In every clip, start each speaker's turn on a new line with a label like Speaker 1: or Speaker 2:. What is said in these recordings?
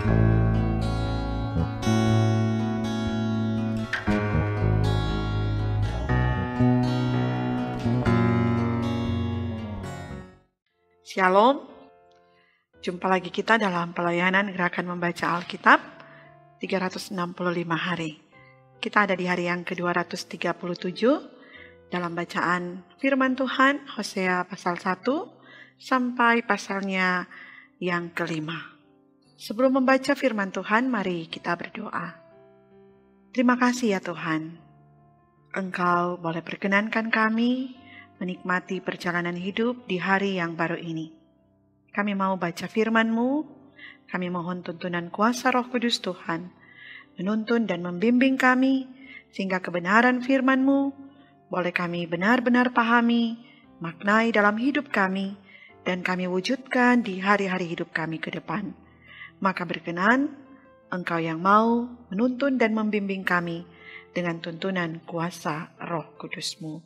Speaker 1: Shalom, jumpa lagi kita dalam pelayanan Gerakan Membaca Alkitab 365 hari. Kita ada di hari yang ke-237 dalam bacaan firman Tuhan Hosea pasal 1 sampai pasalnya yang ke-5. Sebelum membaca firman Tuhan, mari kita berdoa. Terima kasih ya Tuhan, Engkau boleh perkenankan kami menikmati perjalanan hidup di hari yang baru ini. Kami mau baca firman-Mu, kami mohon tuntunan kuasa Roh Kudus Tuhan, menuntun dan membimbing kami, sehingga kebenaran firman-Mu boleh kami benar-benar pahami, maknai dalam hidup kami, dan kami wujudkan di hari-hari hidup kami ke depan. Maka berkenan, Engkau yang mau menuntun dan membimbing kami dengan tuntunan kuasa Roh Kudus-Mu.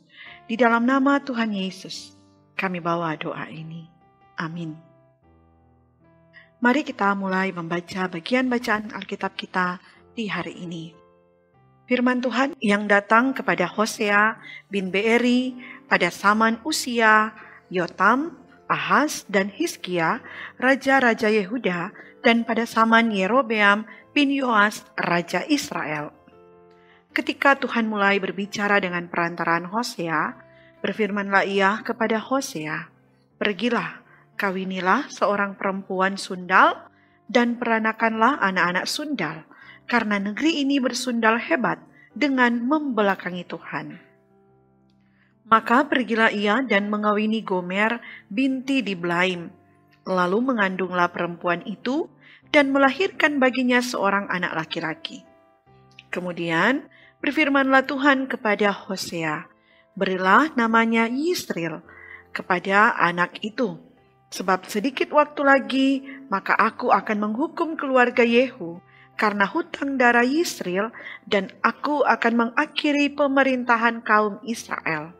Speaker 1: Di dalam nama Tuhan Yesus, kami bawa doa ini. Amin. Mari kita mulai membaca bagian bacaan Alkitab kita di hari ini. Firman Tuhan yang datang kepada Hosea bin Beeri pada zaman Usia, Yotam, Ahaz, dan Hizkia, raja-raja Yehuda, dan pada zaman Yerobeam bin Yoas, raja Israel. Ketika Tuhan mulai berbicara dengan perantaraan Hosea, berfirmanlah Ia kepada Hosea, "Pergilah, kawinilah seorang perempuan sundal, dan peranakanlah anak-anak sundal, karena negeri ini bersundal hebat dengan membelakangi Tuhan." Maka pergilah ia dan mengawini Gomer binti Diblaim, lalu mengandunglah perempuan itu dan melahirkan baginya seorang anak laki-laki. Kemudian berfirmanlah Tuhan kepada Hosea, "Berilah namanya Yisril kepada anak itu, sebab sedikit waktu lagi maka aku akan menghukum keluarga Yehu karena hutang darah Yisril, dan aku akan mengakhiri pemerintahan kaum Israel.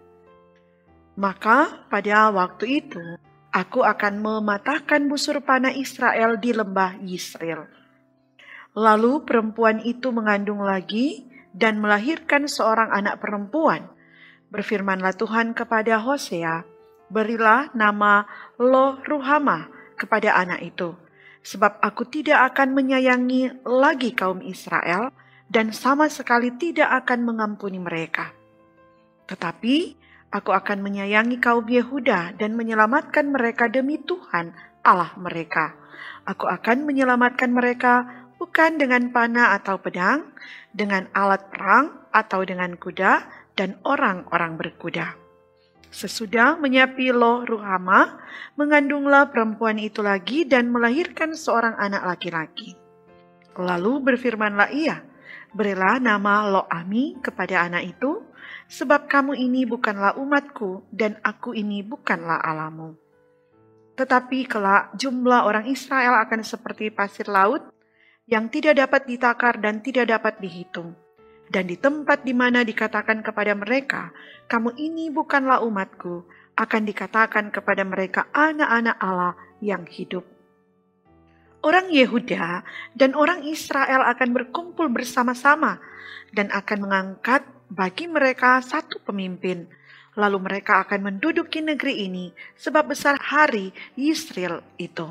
Speaker 1: Maka pada waktu itu aku akan mematahkan busur panah Israel di lembah Yisril." Lalu perempuan itu mengandung lagi dan melahirkan seorang anak perempuan. Berfirmanlah Tuhan kepada Hosea, "Berilah nama Lo-ruhamah kepada anak itu, sebab aku tidak akan menyayangi lagi kaum Israel dan sama sekali tidak akan mengampuni mereka. Tetapi aku akan menyayangi kaum Yehuda dan menyelamatkan mereka demi Tuhan Allah mereka. Aku akan menyelamatkan mereka bukan dengan panah atau pedang, dengan alat perang atau dengan kuda dan orang-orang berkuda." Sesudah menyapi Lo-ruhamah, mengandunglah perempuan itu lagi dan melahirkan seorang anak laki-laki. Lalu berfirmanlah ia, "Berilah nama Lo-ami kepada anak itu, sebab kamu ini bukanlah umatku dan aku ini bukanlah Allahmu. Tetapi kelak jumlah orang Israel akan seperti pasir laut, yang tidak dapat ditakar dan tidak dapat dihitung. Dan di tempat di mana dikatakan kepada mereka, 'Kamu ini bukanlah umatku,' akan dikatakan kepada mereka anak-anak Allah yang hidup. Orang Yehuda dan orang Israel akan berkumpul bersama-sama dan akan mengangkat bagi mereka satu pemimpin. Lalu mereka akan menduduki negeri ini, sebab besar hari Yisril itu.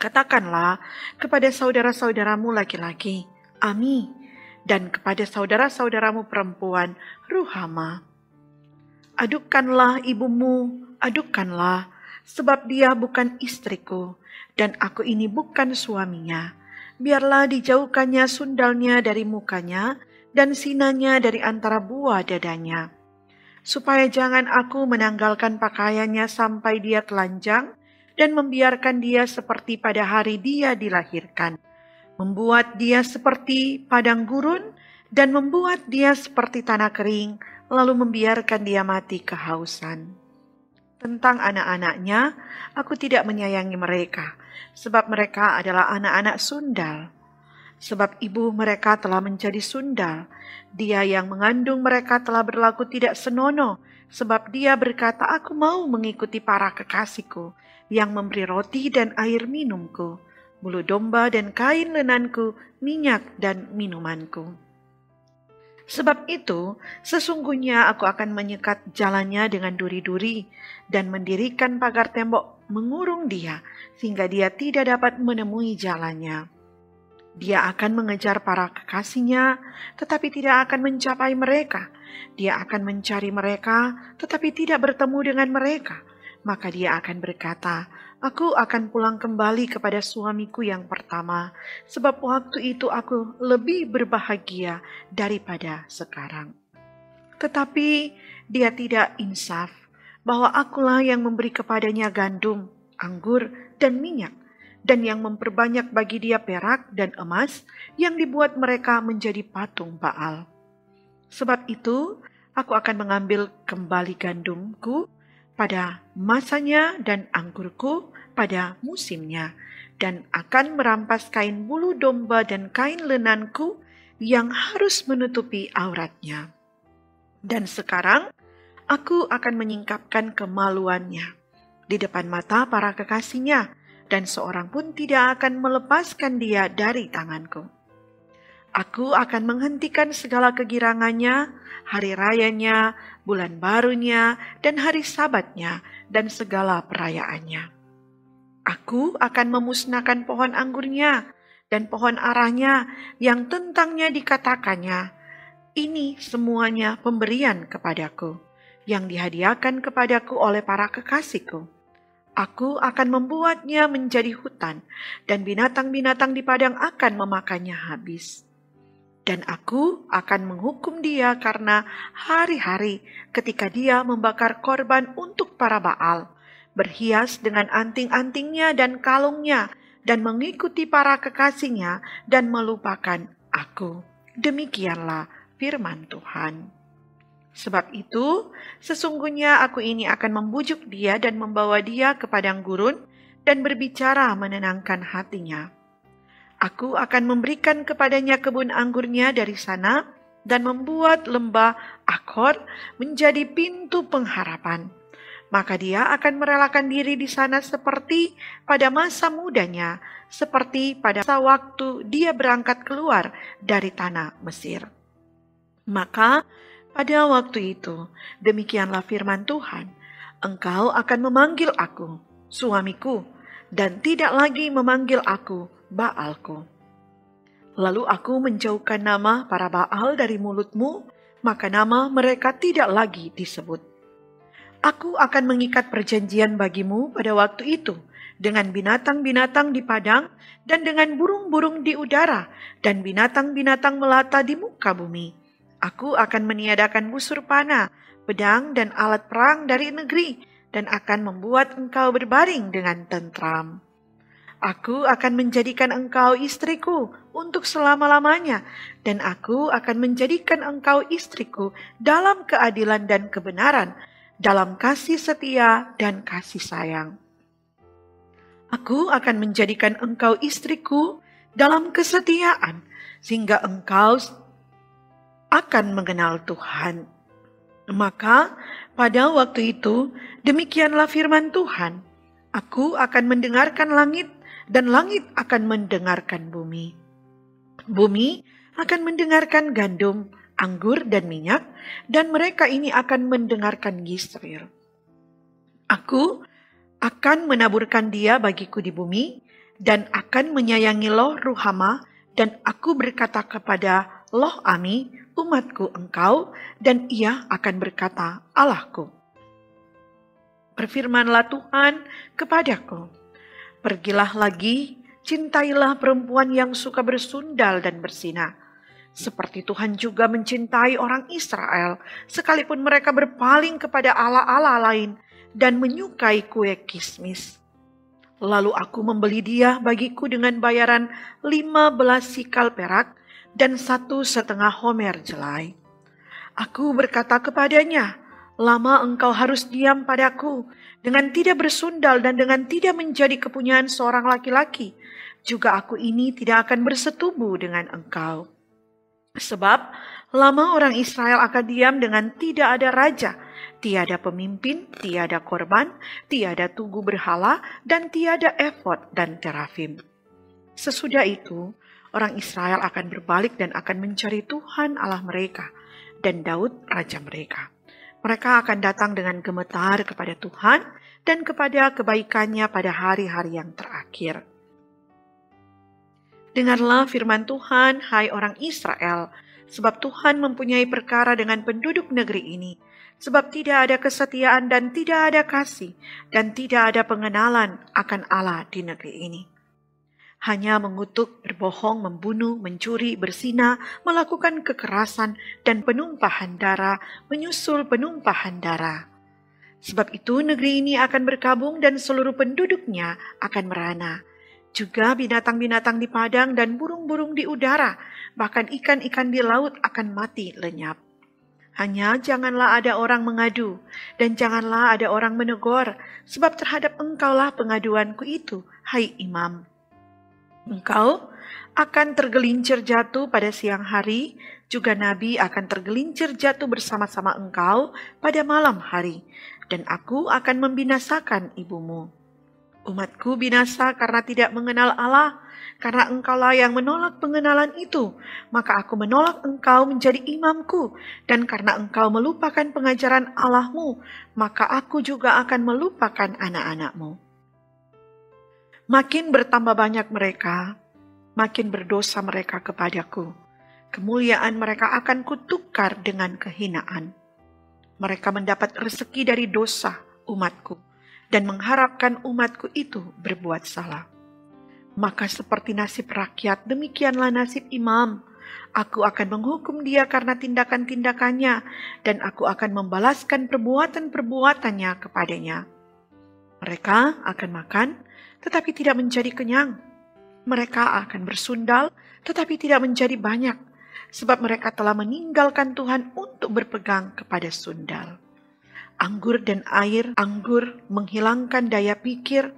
Speaker 1: Katakanlah kepada saudara-saudaramu laki-laki, 'Ami,' dan kepada saudara-saudaramu perempuan, 'Ruhamah.' Adukanlah ibumu, adukanlah, sebab dia bukan istriku, dan aku ini bukan suaminya. Biarlah dijauhkannya sundalnya dari mukanya, dan sinanya dari antara buah dadanya. Supaya jangan aku menanggalkan pakaiannya sampai dia telanjang, dan membiarkan dia seperti pada hari dia dilahirkan, membuat dia seperti padang gurun, dan membuat dia seperti tanah kering, lalu membiarkan dia mati kehausan. Tentang anak-anaknya, aku tidak menyayangi mereka, sebab mereka adalah anak-anak sundal. Sebab ibu mereka telah menjadi sundal, dia yang mengandung mereka telah berlaku tidak senonoh, sebab dia berkata, 'Aku mau mengikuti para kekasihku, yang memberi roti dan air minumku.' bulu domba dan kain lenanku, minyak dan minumanku. Sebab itu, sesungguhnya aku akan menyekat jalannya dengan duri-duri dan mendirikan pagar tembok mengurung dia, sehingga dia tidak dapat menemui jalannya. Dia akan mengejar para kekasihnya, tetapi tidak akan mencapai mereka. Dia akan mencari mereka, tetapi tidak bertemu dengan mereka. Maka dia akan berkata, "Aku akan pulang kembali kepada suamiku yang pertama, sebab waktu itu aku lebih berbahagia daripada sekarang." Tetapi dia tidak insaf, bahwa akulah yang memberi kepadanya gandum, anggur, dan minyak, dan yang memperbanyak bagi dia perak dan emas yang dibuat mereka menjadi patung Baal. Sebab itu, aku akan mengambil kembali gandumku pada masanya dan anggurku pada musimnya, dan akan merampas kain bulu domba dan kain lenanku yang harus menutupi auratnya. Dan sekarang aku akan menyingkapkan kemaluannya di depan mata para kekasihnya, dan seorang pun tidak akan melepaskan dia dari tanganku. Aku akan menghentikan segala kegirangannya, hari rayanya, bulan barunya, dan hari sabatnya, dan segala perayaannya. Aku akan memusnahkan pohon anggurnya dan pohon arahnya yang tentangnya dikatakannya, "Ini semuanya pemberian kepadaku, yang dihadiahkan kepadaku oleh para kekasihku." Aku akan membuatnya menjadi hutan, dan binatang-binatang di padang akan memakannya habis. Dan aku akan menghukum dia karena hari-hari ketika dia membakar korban untuk para Baal, berhias dengan anting-antingnya dan kalungnya, dan mengikuti para kekasihnya dan melupakan aku. Demikianlah firman Tuhan. Sebab itu, sesungguhnya aku ini akan membujuk dia dan membawa dia ke padang gurun dan berbicara menenangkan hatinya. Aku akan memberikan kepadanya kebun anggurnya dari sana dan membuat lembah Akor menjadi pintu pengharapan. Maka dia akan merelakan diri di sana seperti pada masa mudanya, seperti pada masa waktu dia berangkat keluar dari tanah Mesir. Maka pada waktu itu, demikianlah firman Tuhan, engkau akan memanggil aku, suamiku, dan tidak lagi memanggil aku, Baalku. Lalu aku menjauhkan nama para Baal dari mulutmu, maka nama mereka tidak lagi disebut. Aku akan mengikat perjanjian bagimu pada waktu itu, dengan binatang-binatang di padang, dan dengan burung-burung di udara, dan binatang-binatang melata di muka bumi. Aku akan meniadakan busur panah, pedang, dan alat perang dari negeri, dan akan membuat engkau berbaring dengan tentram. Aku akan menjadikan engkau istriku untuk selama-lamanya, dan aku akan menjadikan engkau istriku dalam keadilan dan kebenaran, dalam kasih setia dan kasih sayang. Aku akan menjadikan engkau istriku dalam kesetiaan, sehingga engkau akan mengenal Tuhan. Maka pada waktu itu, demikianlah firman Tuhan, aku akan mendengarkan langit, dan langit akan mendengarkan bumi. Bumi akan mendengarkan gandum, anggur, dan minyak, dan mereka ini akan mendengarkan Yisrael. Aku akan menaburkan dia bagiku di bumi, dan akan menyayangi Loh Ruhama, dan aku berkata kepada Loh Ami, umatku engkau, dan ia akan berkata, Allahku. Berfirmanlah Tuhan kepadaku, pergilah lagi, cintailah perempuan yang suka bersundal dan bersinah, seperti Tuhan juga mencintai orang Israel, sekalipun mereka berpaling kepada allah-allah lain dan menyukai kue kismis. Lalu aku membeli dia bagiku dengan bayaran 15 sikal perak dan 1,5 homer jelai. Aku berkata kepadanya, lama engkau harus diam padaku, dengan tidak bersundal dan dengan tidak menjadi kepunyaan seorang laki-laki. Juga aku ini tidak akan bersetubuh dengan engkau. Sebab lama orang Israel akan diam dengan tidak ada raja, tiada pemimpin, tiada korban, tiada tugu berhala, dan tiada efod dan terafim. Sesudah itu, orang Israel akan berbalik dan akan mencari Tuhan Allah mereka dan Daud raja mereka. Mereka akan datang dengan gemetar kepada Tuhan dan kepada kebaikannya pada hari-hari yang terakhir. Dengarlah firman Tuhan, hai orang Israel, sebab Tuhan mempunyai perkara dengan penduduk negeri ini, sebab tidak ada kesetiaan dan tidak ada kasih, dan tidak ada pengenalan akan Allah di negeri ini. Hanya mengutuk, berbohong, membunuh, mencuri, berzina, melakukan kekerasan, dan penumpahan darah, menyusul penumpahan darah. Sebab itu negeri ini akan berkabung dan seluruh penduduknya akan merana. Juga binatang-binatang di padang dan burung-burung di udara, bahkan ikan-ikan di laut akan mati lenyap. Hanya janganlah ada orang mengadu, dan janganlah ada orang menegur, sebab terhadap engkaulah pengaduanku itu, hai imam. Engkau akan tergelincir jatuh pada siang hari, juga nabi akan tergelincir jatuh bersama-sama engkau pada malam hari, dan aku akan membinasakan ibumu. Umatku binasa karena tidak mengenal Allah, karena engkaulah yang menolak pengenalan itu, maka aku menolak engkau menjadi imamku, dan karena engkau melupakan pengajaran Allahmu, maka aku juga akan melupakan anak-anakmu. Makin bertambah banyak mereka, makin berdosa mereka kepadaku. Kemuliaan mereka akan kutukar dengan kehinaan. Mereka mendapat rezeki dari dosa umatku, dan mengharapkan umatku itu berbuat salah. Maka seperti nasib rakyat, demikianlah nasib imam. Aku akan menghukum dia karena tindakan-tindakannya, dan aku akan membalaskan perbuatan-perbuatannya kepadanya. Mereka akan makan, tetapi tidak menjadi kenyang. Mereka akan bersundal, tetapi tidak menjadi banyak, sebab mereka telah meninggalkan Tuhan untuk berpegang kepada sundal. Anggur dan air anggur menghilangkan daya pikir.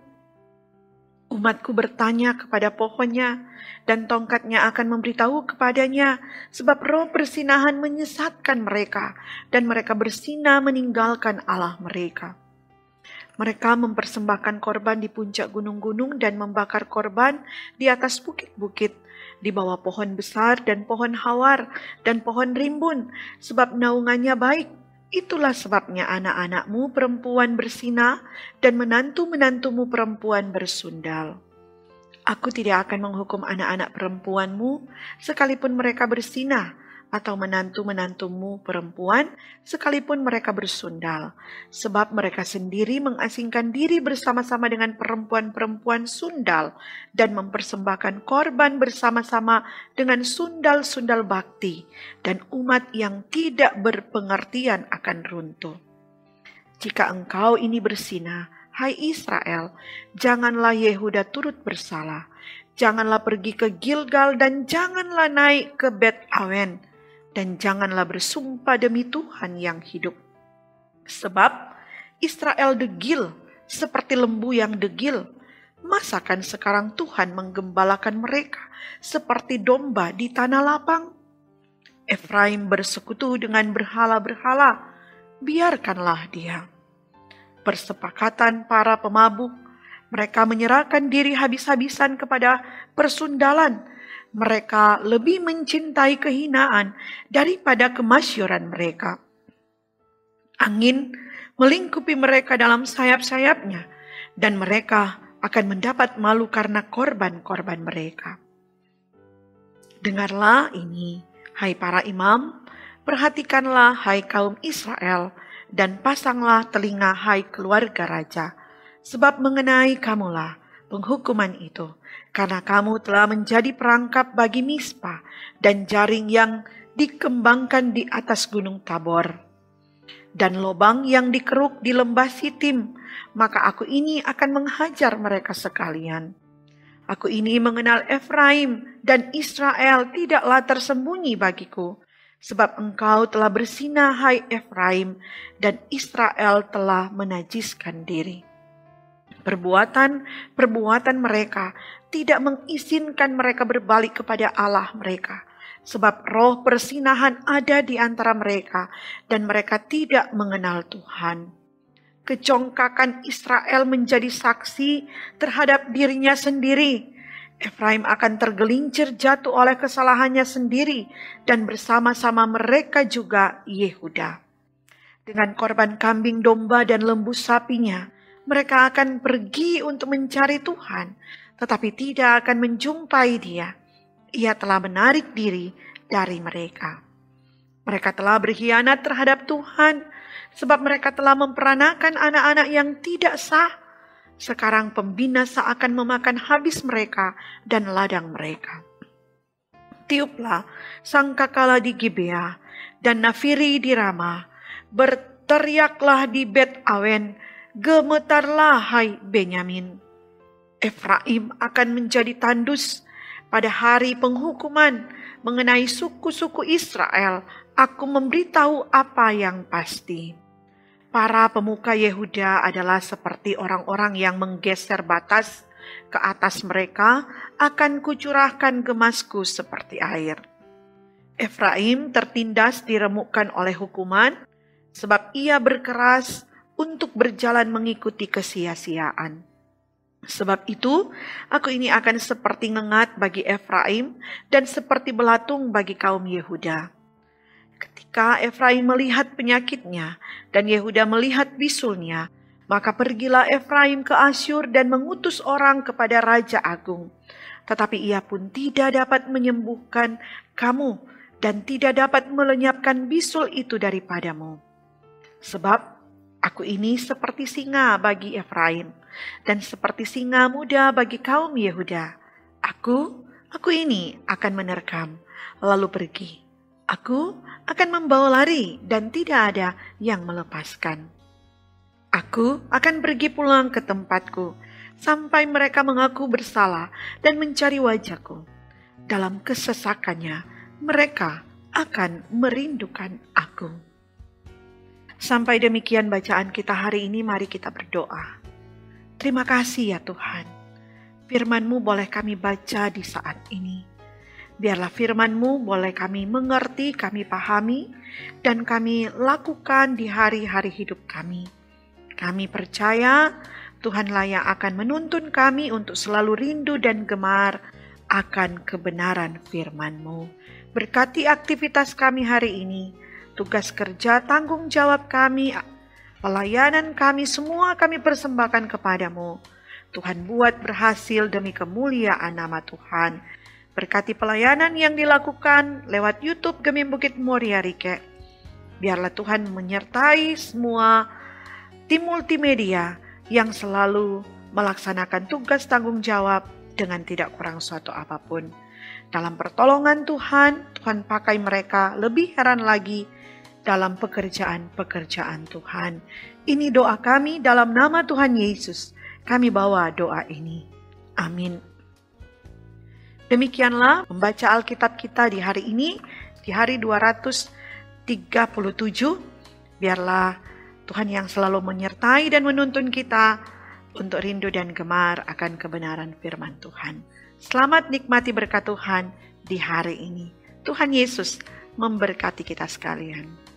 Speaker 1: Umatku bertanya kepada pohonnya, dan tongkatnya akan memberitahu kepadanya, sebab roh persinahan menyesatkan mereka, dan mereka bersina meninggalkan Allah mereka. Mereka mempersembahkan korban di puncak gunung-gunung dan membakar korban di atas bukit-bukit, di bawah pohon besar dan pohon hawar dan pohon rimbun, sebab naungannya baik. Itulah sebabnya anak-anakmu perempuan berzina dan menantu-menantumu perempuan bersundal. Aku tidak akan menghukum anak-anak perempuanmu sekalipun mereka berzina, atau menantu-menantumu perempuan sekalipun mereka bersundal, sebab mereka sendiri mengasingkan diri bersama-sama dengan perempuan-perempuan sundal dan mempersembahkan korban bersama-sama dengan sundal-sundal bakti, dan umat yang tidak berpengertian akan runtuh. Jika engkau ini berzina, hai Israel, janganlah Yehuda turut bersalah, janganlah pergi ke Gilgal dan janganlah naik ke Bet Awen, dan janganlah bersumpah demi Tuhan yang hidup. Sebab Israel degil seperti lembu yang degil. Masakan sekarang Tuhan menggembalakan mereka seperti domba di tanah lapang? Efraim bersekutu dengan berhala-berhala, biarkanlah dia. Persepakatan para pemabuk, mereka menyerahkan diri habis-habisan kepada persundalan. Mereka lebih mencintai kehinaan daripada kemasyuran mereka. Angin melingkupi mereka dalam sayap-sayapnya, dan mereka akan mendapat malu karena korban-korban mereka. Dengarlah ini, hai para imam, perhatikanlah hai kaum Israel, dan pasanglah telinga hai keluarga raja, sebab mengenai kamulah penghukuman itu, karena kamu telah menjadi perangkap bagi Mispa dan jaring yang dikembangkan di atas gunung Tabor, dan lobang yang dikeruk di lembah Sitim, maka aku ini akan menghajar mereka sekalian. Aku ini mengenal Efraim, dan Israel tidaklah tersembunyi bagiku, sebab engkau telah berzina hai Efraim, dan Israel telah menajiskan diri. Perbuatan mereka tidak mengizinkan mereka berbalik kepada Allah mereka, sebab roh persinahan ada di antara mereka, dan mereka tidak mengenal Tuhan. Kecongkakan Israel menjadi saksi terhadap dirinya sendiri. Efraim akan tergelincir jatuh oleh kesalahannya sendiri dan bersama-sama mereka juga Yehuda. Dengan korban kambing domba dan lembu sapinya, mereka akan pergi untuk mencari Tuhan, tetapi tidak akan menjumpai Dia. Ia telah menarik diri dari mereka. Mereka telah berkhianat terhadap Tuhan, sebab mereka telah memperanakan anak-anak yang tidak sah. Sekarang pembinasa akan memakan habis mereka dan ladang mereka. Tiuplah sangkakala di Gibea dan nafiri di Rama. Berteriaklah di Bet Awen, gemetarlah hai Benyamin. Efraim akan menjadi tandus pada hari penghukuman mengenai suku-suku Israel. Aku memberitahu apa yang pasti. Para pemuka Yehuda adalah seperti orang-orang yang menggeser batas. Ke atas mereka akan kucurahkan gemasku seperti air. Efraim tertindas diremukkan oleh hukuman, sebab ia berkeras untuk berjalan mengikuti kesia-siaan. Sebab itu, aku ini akan seperti ngengat bagi Efraim dan seperti belatung bagi kaum Yehuda. Ketika Efraim melihat penyakitnya dan Yehuda melihat bisulnya, maka pergilah Efraim ke Asyur dan mengutus orang kepada Raja Agung. Tetapi ia pun tidak dapat menyembuhkan kamu dan tidak dapat melenyapkan bisul itu daripadamu. Sebab aku ini seperti singa bagi Efraim dan seperti singa muda bagi kaum Yehuda. Aku ini akan menerkam, lalu pergi. Aku akan membawa lari dan tidak ada yang melepaskan. Aku akan pergi pulang ke tempatku sampai mereka mengaku bersalah dan mencari wajahku. Dalam kesesakannya mereka akan merindukan aku. Sampai demikian bacaan kita hari ini, mari kita berdoa. Terima kasih ya Tuhan. Firman-Mu boleh kami baca di saat ini. Biarlah firman-Mu boleh kami mengerti, kami pahami, dan kami lakukan di hari-hari hidup kami. Kami percaya Tuhanlah yang akan menuntun kami untuk selalu rindu dan gemar akan kebenaran firman-Mu. Berkati aktivitas kami hari ini. Tugas kerja, tanggung jawab kami, pelayanan kami, semua kami persembahkan kepadamu. Tuhan buat berhasil demi kemuliaan nama Tuhan. Berkati pelayanan yang dilakukan lewat YouTube Gemim Bukit Moria Rike. Biarlah Tuhan menyertai semua tim multimedia yang selalu melaksanakan tugas tanggung jawab dengan tidak kurang suatu apapun. Dalam pertolongan Tuhan, Tuhan pakai mereka lebih heran lagi dalam pekerjaan-pekerjaan Tuhan. Ini doa kami dalam nama Tuhan Yesus. Kami bawa doa ini. Amin. Demikianlah membaca Alkitab kita di hari ini, di hari 237. Biarlah Tuhan yang selalu menyertai dan menuntun kita untuk rindu dan gemar akan kebenaran firman Tuhan. Selamat nikmati berkat Tuhan di hari ini. Tuhan Yesus memberkati kita sekalian.